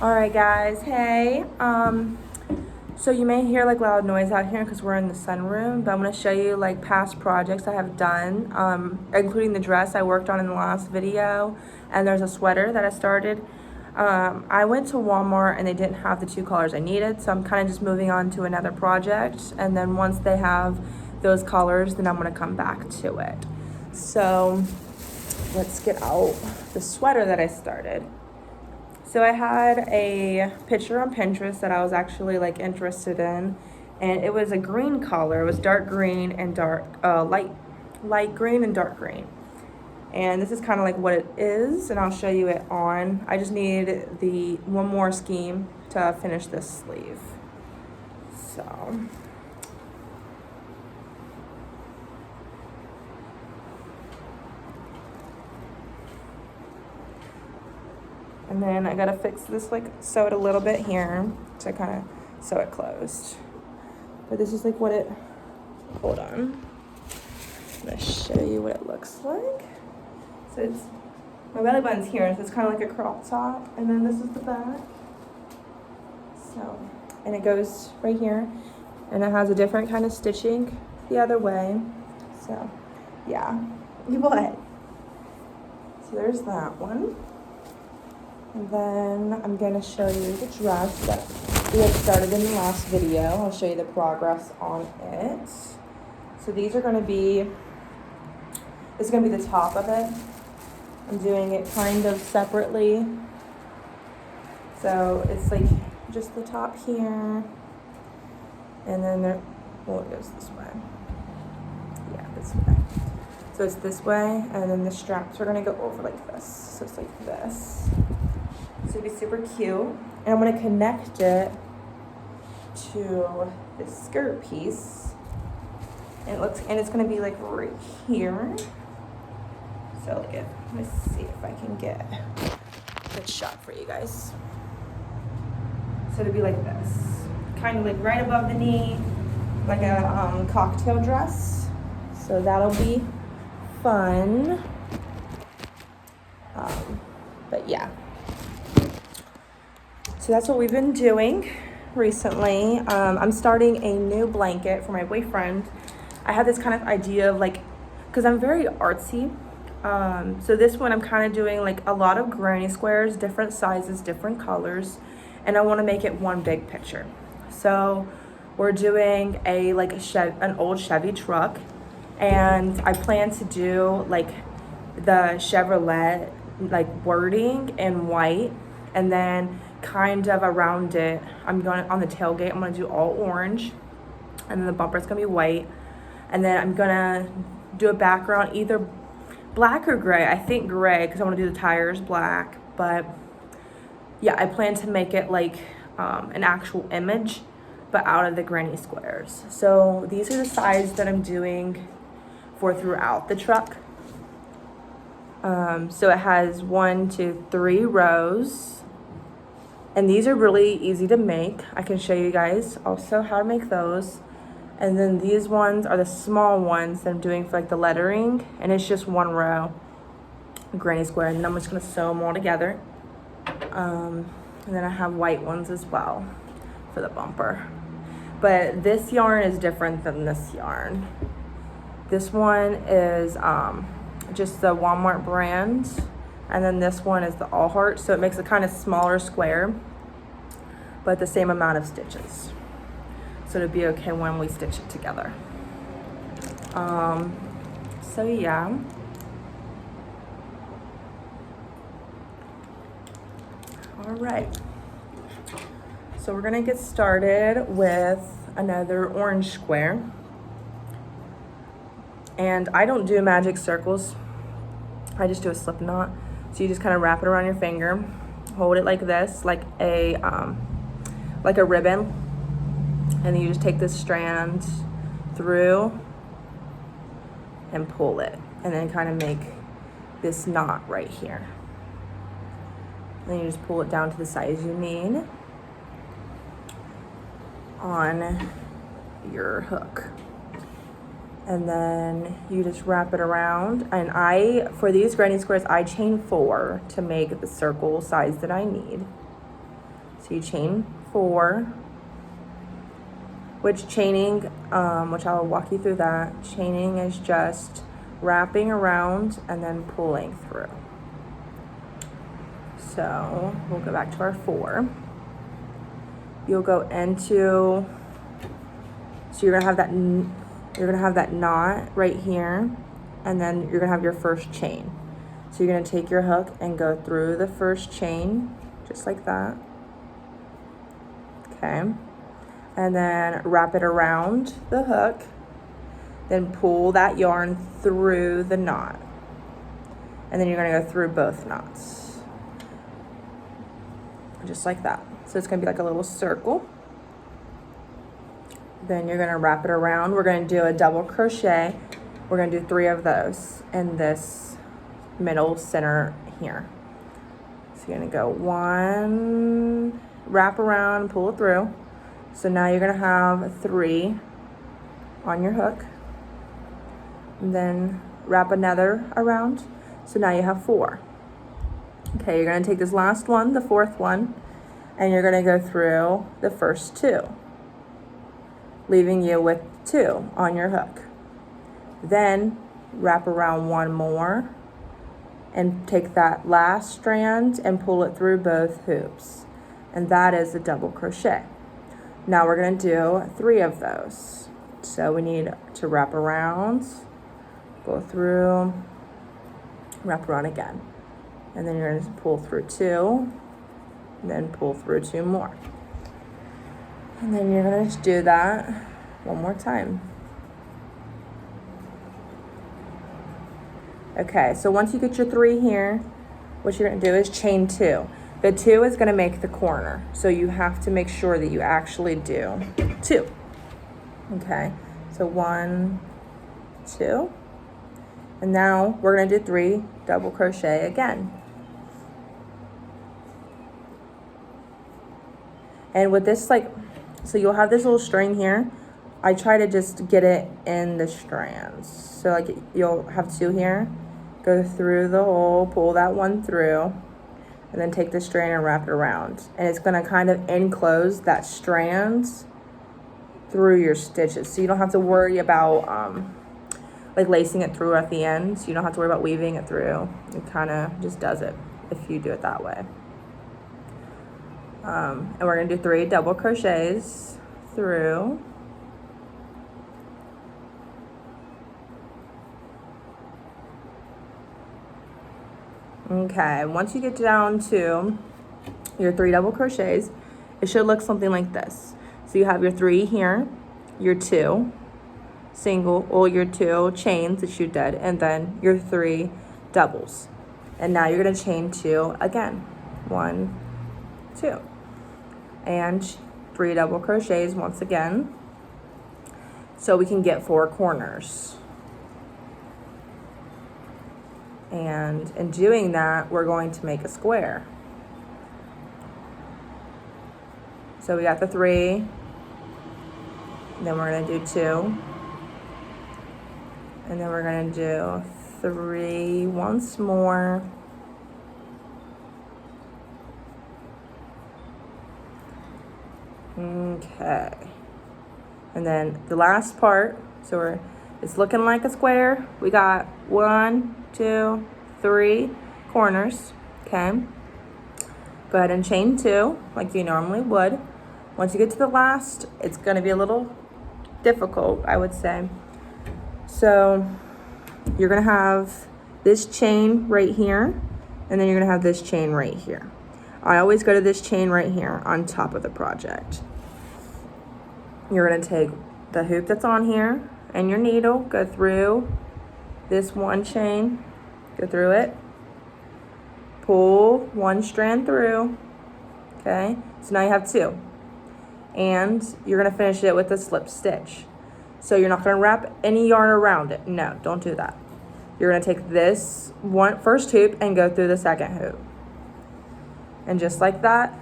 All right, guys. Hey. So you may hear like loud noise out here because we're in the sunroom, but I'm gonna show you like past projects I have done, including the dress I worked on in the last video, and there's a sweater that I started. I went to Walmart and they didn't have the two colors I needed, so I'm kind of just moving on to another project, and then once they have those colors, then I'm gonna come back to it. So let's get out the sweater that I started. So I had a picture on Pinterest that I was actually like interested in, and it was a green color. It was dark green and light green and dark green. And this is kind of like what it is, and I'll show you it on. I just need the one more scheme to finish this sleeve. So. And then I gotta fix this, like sew it a little bit here to kind of sew it closed. But this is like what it, hold on. I'm gonna show you what it looks like. So it's, my belly button's here, so it's kind of like a crop top. And then this is the back. So, and it goes right here. And it has a different kind of stitching the other way. So, yeah. What? So there's that one. And then I'm going to show you the dress that we had started in the last video. I'll show you the progress on it. So these are going to be, this is going to be the top of it. I'm doing it kind of separately. So it's like just the top here. And then there, well, it goes this way. Yeah, this way. So it's this way, and then the straps are going to go over like this. So it's like this. So it'd be super cute. And I'm gonna connect it to this skirt piece. And it's gonna be like right here. So like let me see if I can get a good shot for you guys. So it'd be like this. Kind of like right above the knee, like a cocktail dress. So that'll be fun. But yeah. So that's what we've been doing recently. I'm starting a new blanket for my boyfriend. I had this kind of idea of like, because I'm very artsy. So this one I'm kind of doing like a lot of granny squares, different sizes, different colors. And I want to make it one big picture. So we're doing an old Chevy truck. And I plan to do like the Chevrolet like wording in white. And then kind of around it, I'm going on the tailgate, I'm going to do all orange, and then the bumper's going to be white, and then I'm going to do a background either black or gray. I think gray because I want to do the tires black, but yeah, I plan to make it like an actual image but out of the granny squares. So these are the sides that I'm doing for throughout the truck. So it has 1, 2, 3 rows. And these are really easy to make. I can show you guys also how to make those. And then these ones are the small ones that I'm doing for like the lettering. And it's just one row, granny square. And then I'm just gonna sew them all together. And then I have white ones as well for the bumper. But this yarn is different than this yarn. This one is just the Walmart brand. And then this one is the All Heart, so it makes a kind of smaller square, but the same amount of stitches. So it'll be okay when we stitch it together. So yeah. All right. So we're gonna get started with another orange square. And I don't do magic circles. I just do a slip knot. So you just kind of wrap it around your finger, hold it like this, like a ribbon, and then you just take this strand through and pull it, and then kind of make this knot right here. And then you just pull it down to the size you need on your hook. And then you just wrap it around. And for these granny squares, I chain 4 to make the circle size that I need. So you chain 4, which chaining, which I'll walk you through that. Chaining is just wrapping around and then pulling through. So we'll go back to our 4. You'll go into, so you're gonna have that knot right here, and then you're gonna have your first chain. So you're gonna take your hook and go through the first chain, just like that. Okay. And then wrap it around the hook, then pull that yarn through the knot. And then you're gonna go through both knots. Just like that. So it's gonna be like a little circle. Then you're gonna wrap it around. We're gonna do a double crochet. We're gonna do 3 of those in this middle center here. So you're gonna go 1, wrap around, pull it through. So now you're gonna have 3 on your hook. And then wrap another around. So now you have 4. Okay, you're gonna take this last one, the 4th one, and you're gonna go through the first 2, leaving you with 2 on your hook. Then wrap around 1 more and take that last strand and pull it through both hoops. And that is a double crochet. Now we're gonna do 3 of those. So we need to wrap around, go through, wrap around again. And then you're gonna pull through 2, and then pull through 2 more. And then you're gonna just do that 1 more time. Okay, so once you get your 3 here, what you're gonna do is chain 2. The 2 is gonna make the corner. So you have to make sure that you actually do 2. Okay, so 1, 2. And now we're gonna do 3 double crochet again. And with this, so you'll have this little string here. I try to just get it in the strands. So you'll have 2 here, go through the hole, pull that one through, and then take the strand and wrap it around. And it's gonna kind of enclose that strand through your stitches. So you don't have to worry about lacing it through at the end. So you don't have to worry about weaving it through. It kind of just does it if you do it that way. And we're gonna do 3 double crochets through. Okay, once you get down to your 3 double crochets, it should look something like this. So you have your 3 here, your 2 single, or your 2 chains that you did, and then your 3 doubles. And now you're gonna chain 2 again. 1, 2. And 3 double crochets once again, so we can get 4 corners. And in doing that, we're going to make a square. So we got the 3, then we're gonna do 2, and then we're gonna do 3 once more. Okay, and then the last part, so it's looking like a square. We got 1, 2, 3 corners. Okay, go ahead and chain 2 like you normally would. Once you get to the last, it's going to be a little difficult, I would say. So you're going to have this chain right here, and then you're going to have this chain right here. I always go to this chain right here on top of the project. You're going to take the hoop that's on here and your needle, go through this 1 chain, go through it, pull 1 strand through. Okay, so now you have 2, and you're going to finish it with a slip stitch. So you're not going to wrap any yarn around it. No, don't do that. You're going to take this first hoop and go through the second hoop. And just like that,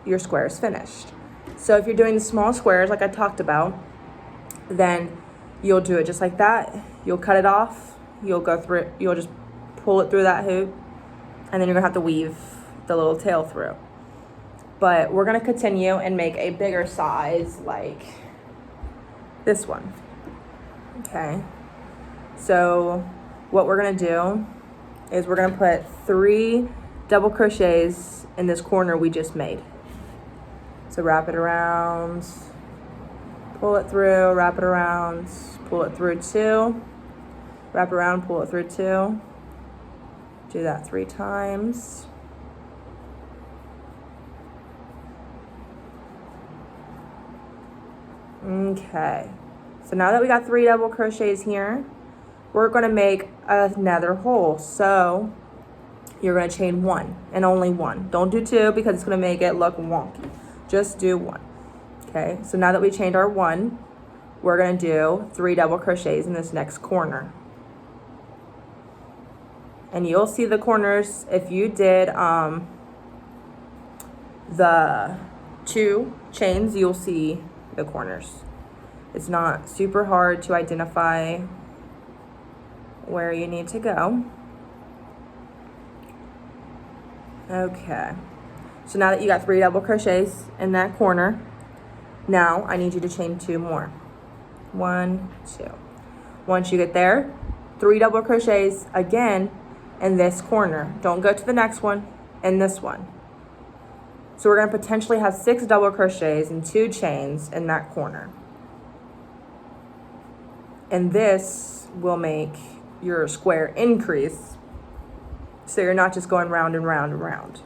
your square is finished. So if you're doing the small squares like I talked about, then you'll do it just like that. You'll cut it off, you'll go through it, you'll just pull it through that hoop, and then you're gonna have to weave the little tail through. but we're gonna continue and make a bigger size like this one. Okay, so what we're gonna do is we're gonna put 3 double crochets in this corner we just made. So wrap it around, pull it through, wrap it around, pull it through 2, wrap around, pull it through 2. Do that 3 times. Okay, so now that we got 3 double crochets here, we're gonna make another hole. So you're gonna chain 1 and only 1. Don't do 2 because it's gonna make it look wonky. Just do 1. Okay, so now that we chained our 1, we're gonna do 3 double crochets in this next corner. And you'll see the corners if you did the 2 chains, you'll see the corners. It's not super hard to identify where you need to go. Okay, so now that you got 3 double crochets in that corner, now I need you to chain 2 more. 1, 2. Once you get there, 3 double crochets again in this corner. Don't go to the next one, in this one. So we're gonna potentially have 6 double crochets and 2 chains in that corner. And this will make your square increase, so you're not just going round and round and round.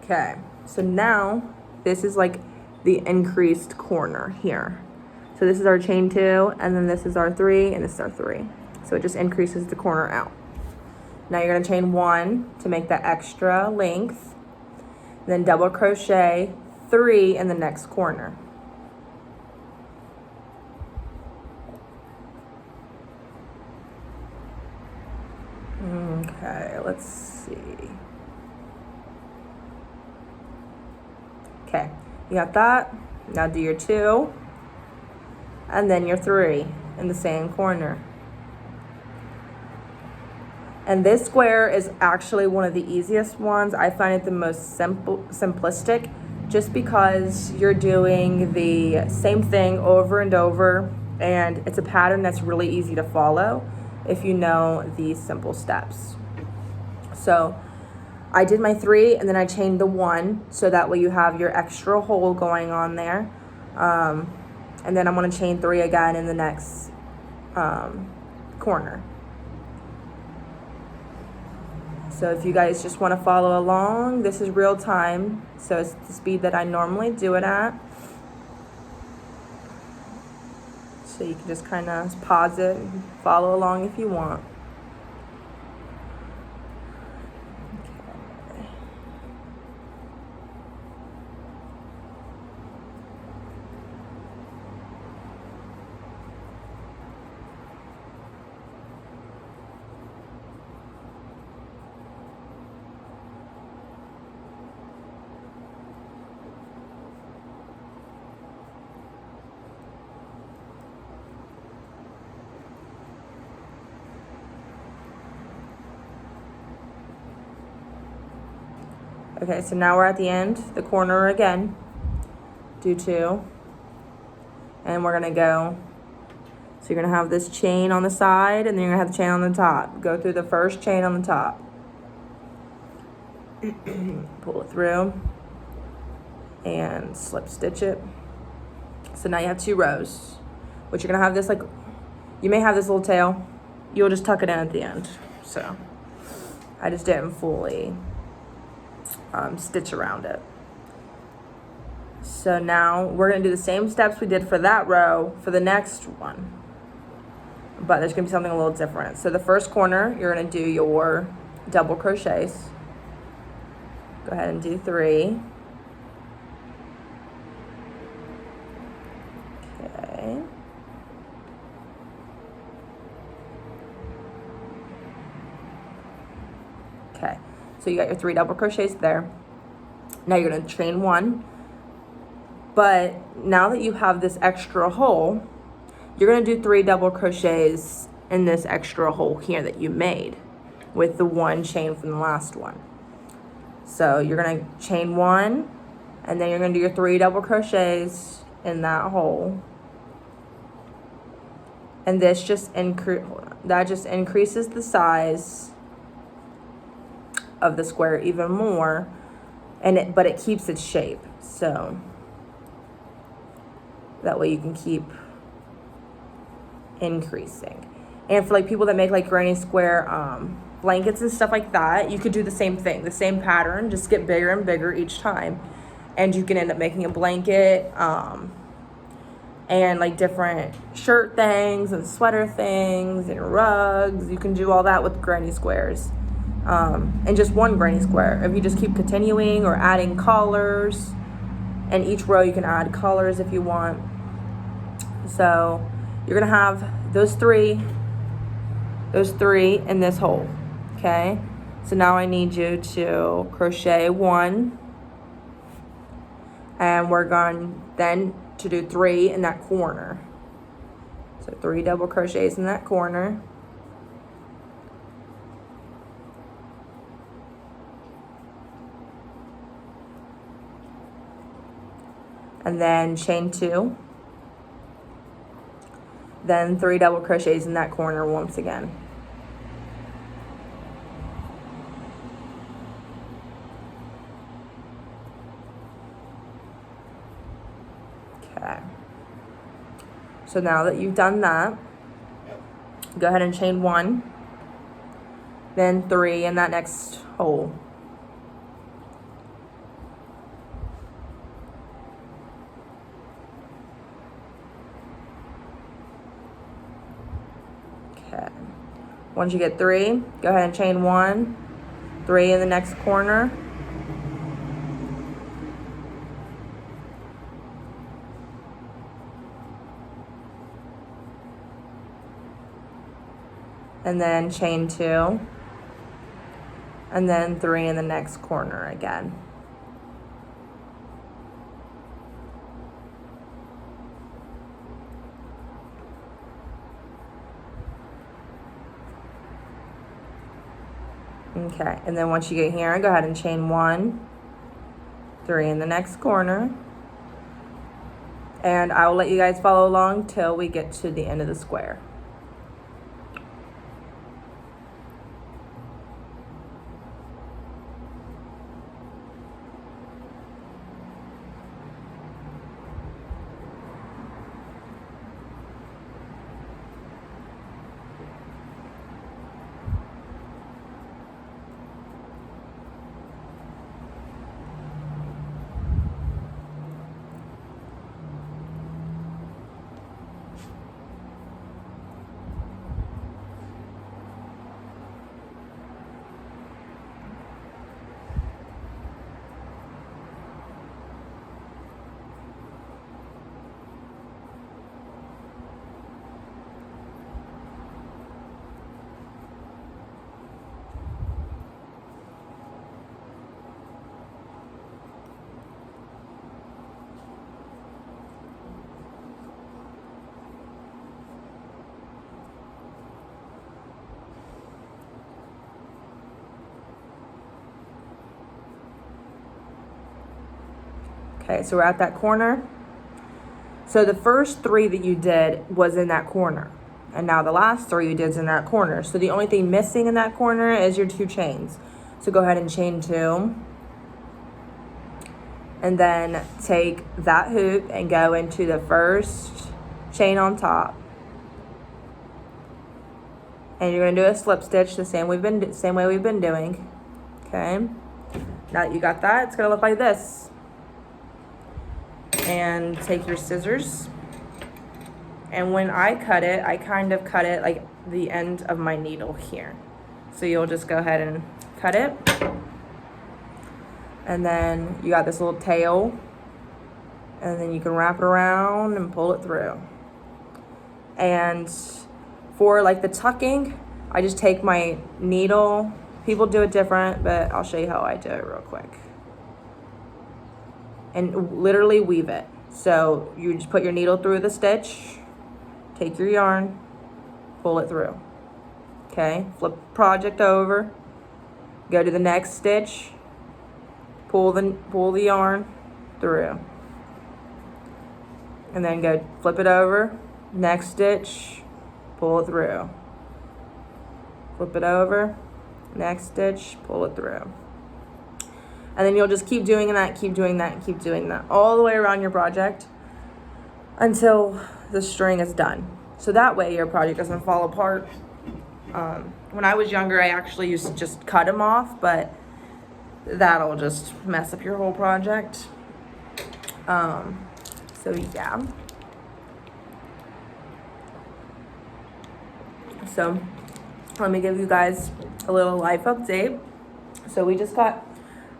Okay, so now this is like the increased corner here. So this is our chain 2, and then this is our 3, and this is our 3. So it just increases the corner out. Now you're gonna chain 1 to make that extra length, then double crochet 3 in the next corner. Okay, let's see. Okay, you got that. Now do your 2, and then your 3 in the same corner. And this square is actually one of the easiest ones. I find it the most simplistic, just because you're doing the same thing over and over, and it's a pattern that's really easy to follow if you know these simple steps. So I did my 3, and then I chained the 1, so that way you have your extra hole going on there. And then I'm gonna chain 3 again in the next corner. So if you guys just wanna follow along, this is real time, so it's the speed that I normally do it at. So you can just kind of pause it and follow along if you want. Okay, so now we're at the end, the corner again. Do 2. And we're gonna go, so you're gonna have this chain on the side, and then you're gonna have the chain on the top. Go through the first chain on the top. Pull it through and slip stitch it. So now you have 2 rows, which you're gonna have this, like, you may have this little tail. You'll just tuck it in at the end. So I just didn't fully stitch around it. So now we're gonna do the same steps we did for that row for the next one, but there's gonna be something a little different. So the first corner, you're gonna do your double crochets. Go ahead and do 3. Okay. Okay, so you got your 3 double crochets there. Now you're gonna chain 1, but now that you have this extra hole, you're gonna do 3 double crochets in this extra hole here that you made with the 1 chain from the last one. So you're gonna chain 1, and then you're gonna do your 3 double crochets in that hole. And this just increases the size of the square even more, but it keeps its shape. So that way you can keep increasing. And for like people that make like granny square blankets and stuff like that, you could do the same thing, the same pattern, just get bigger and bigger each time, and you can end up making a blanket and like different shirt things and sweater things and rugs. You can do all that with granny squares, and just one granny square. If you just keep continuing or adding collars, and each row you can add collars if you want. So you're gonna have those three in this hole. Okay, so now I need you to crochet 1, and we're going then to do 3 in that corner. So 3 double crochets in that corner. And then chain 2. Then 3 double crochets in that corner once again. Okay. So now that you've done that, go ahead and chain 1, then 3 in that next hole. Okay. Once you get 3, go ahead and chain 1, 3 in the next corner. And then chain 2, and then 3 in the next corner again. Okay, and then once you get here, go ahead and chain 1, 3 in the next corner. And I will let you guys follow along till we get to the end of the square. Okay, so we're at that corner. So the first 3 that you did was in that corner. And now the last 3 you did is in that corner. So the only thing missing in that corner is your 2 chains. So go ahead and chain 2. And then take that hoop and go into the first chain on top. And you're gonna do a slip stitch the same way we've been doing. Okay. Now that you got that, it's gonna look like this. And take your scissors, and when I cut it, I kind of cut it like the end of my needle here. So you'll just go ahead and cut it, and then you got this little tail, and then you can wrap it around and pull it through. And for like the tucking, I just take my needle. People do it different, but I'll show you how I do it real quick. And literally weave it. So you just put your needle through the stitch, take your yarn, pull it through. Okay, flip project over, go to the next stitch, pull the yarn through, and then go flip it over, next stitch, pull it through, flip it over, next stitch, pull it through. And then you'll just keep doing that, keep doing that, keep doing that all the way around your project until the string is done. So that way your project doesn't fall apart. When I was younger, I actually used to just cut them off, but that'll just mess up your whole project. So yeah. So let me give you guys a little life update. So we just got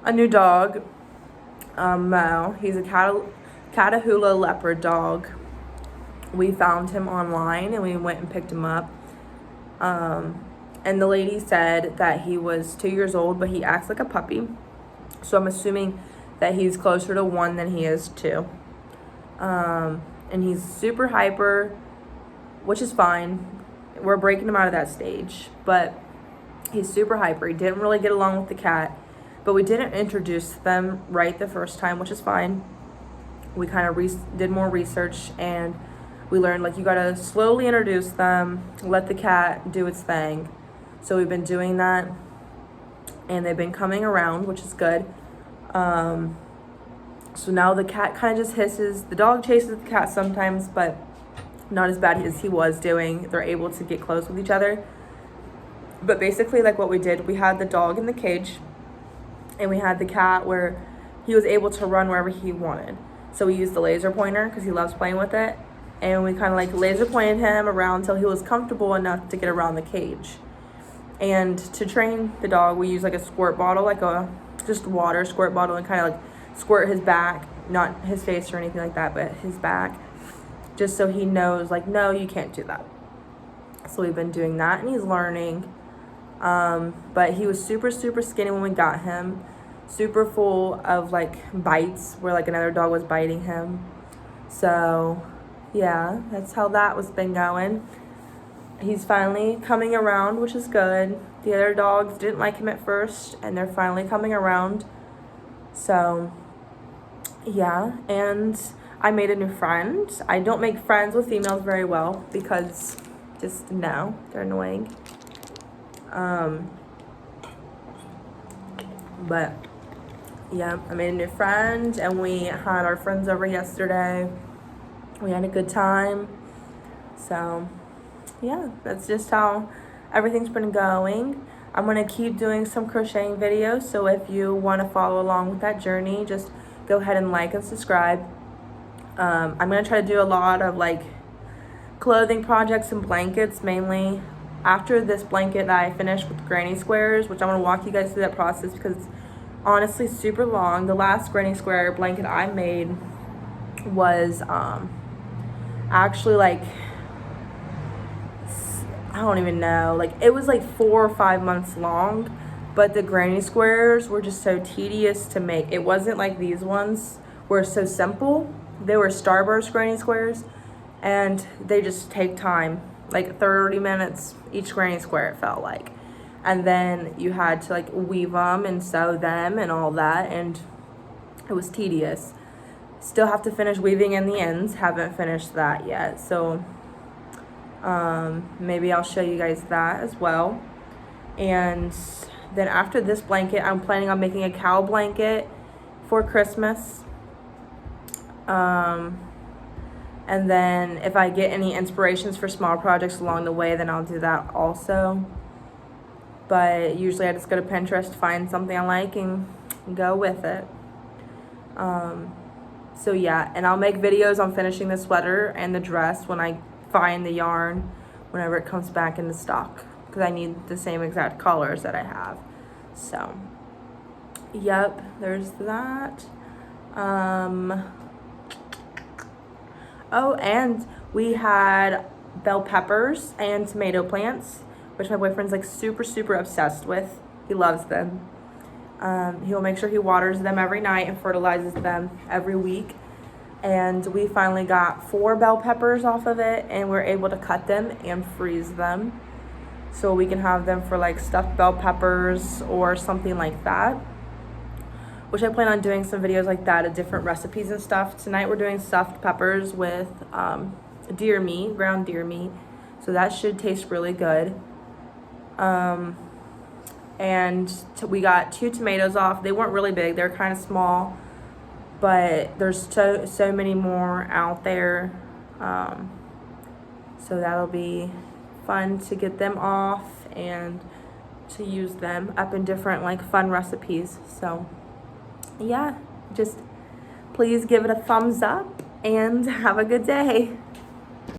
a new dog, Mo. He's a Catahoula leopard dog. We found him online and we went and picked him up. And the lady said that he was 2 years old, but he acts like a puppy. So I'm assuming that he's closer to 1 than he is 2. And he's super hyper, which is fine. We're breaking him out of that stage, but he's super hyper. He didn't really get along with the cat, but we didn't introduce them right the first time, which is fine. We kind of did more research, and we learned, like, you gotta slowly introduce them, let the cat do its thing. So we've been doing that, and they've been coming around, which is good. So now the cat kind of just hisses. The dog chases the cat sometimes, but not as bad as he was doing. They're able to get close with each other. But basically, like, what we did, we had the dog in the cage, and we had the cat where he was able to run wherever he wanted. So we used the laser pointer because he loves playing with it. And we kind of like laser pointed him around until he was comfortable enough to get around the cage. And to train the dog, we use like a squirt bottle, like a just water squirt bottle, and kind of like squirt his back, not his face or anything like that, but his back, just so he knows, like, no, you can't do that. So we've been doing that, and he's learning. But he was super, super skinny when we got him, super full of like bites where like another dog was biting him. So yeah, that's how that was been going. He's finally coming around, which is good. The other dogs didn't like him at first, and they're finally coming around. So yeah, and I made a new friend. I don't make friends with females very well because just no, they're annoying. But yeah, I made a new friend, and we had our friends over yesterday. We had a good time. So yeah, that's just how everything's been going. I'm gonna keep doing some crocheting videos, so if you want to follow along with that journey, just go ahead and like and subscribe. I'm gonna try to do a lot of like clothing projects and blankets, mainly after this blanket that I finished with granny squares, which I'm gonna walk you guys through that process because it's honestly super long. The last granny square blanket I made was actually like, I don't even know, like it was like 4 or 5 months long, but the granny squares were just so tedious to make. It wasn't like these ones were so simple. They were Starburst granny squares, and they just take time, like 30 minutes each granny square, it felt like. And then you had to like weave them and sew them and all that, and it was tedious. Still have to finish weaving in the ends, haven't finished that yet, so maybe I'll show you guys that as well. And then after this blanket, I'm planning on making a cow blanket for Christmas. And then if I get any inspirations for small projects along the way, then I'll do that also. But usually I just go to Pinterest, find something I like, and go with it. So yeah, and I'll make videos on finishing the sweater and the dress when I find the yarn, whenever it comes back into stock, because I need the same exact colors that I have. So yep, there's that. Oh, and we had bell peppers and tomato plants, which my boyfriend's like super, super obsessed with. He loves them. He'll make sure he waters them every night and fertilizes them every week. And we finally got 4 bell peppers off of it, and we're able to cut them and freeze them so we can have them for like stuffed bell peppers or something like that. which I plan on doing some videos like that of different recipes and stuff. Tonight we're doing stuffed peppers with deer meat, ground deer meat. So that should taste really good. And we got 2 tomatoes off. They weren't really big, they're kind of small, but there's so many more out there. So that'll be fun to get them off and to use them up in different like fun recipes. So yeah, just please give it a thumbs up and have a good day.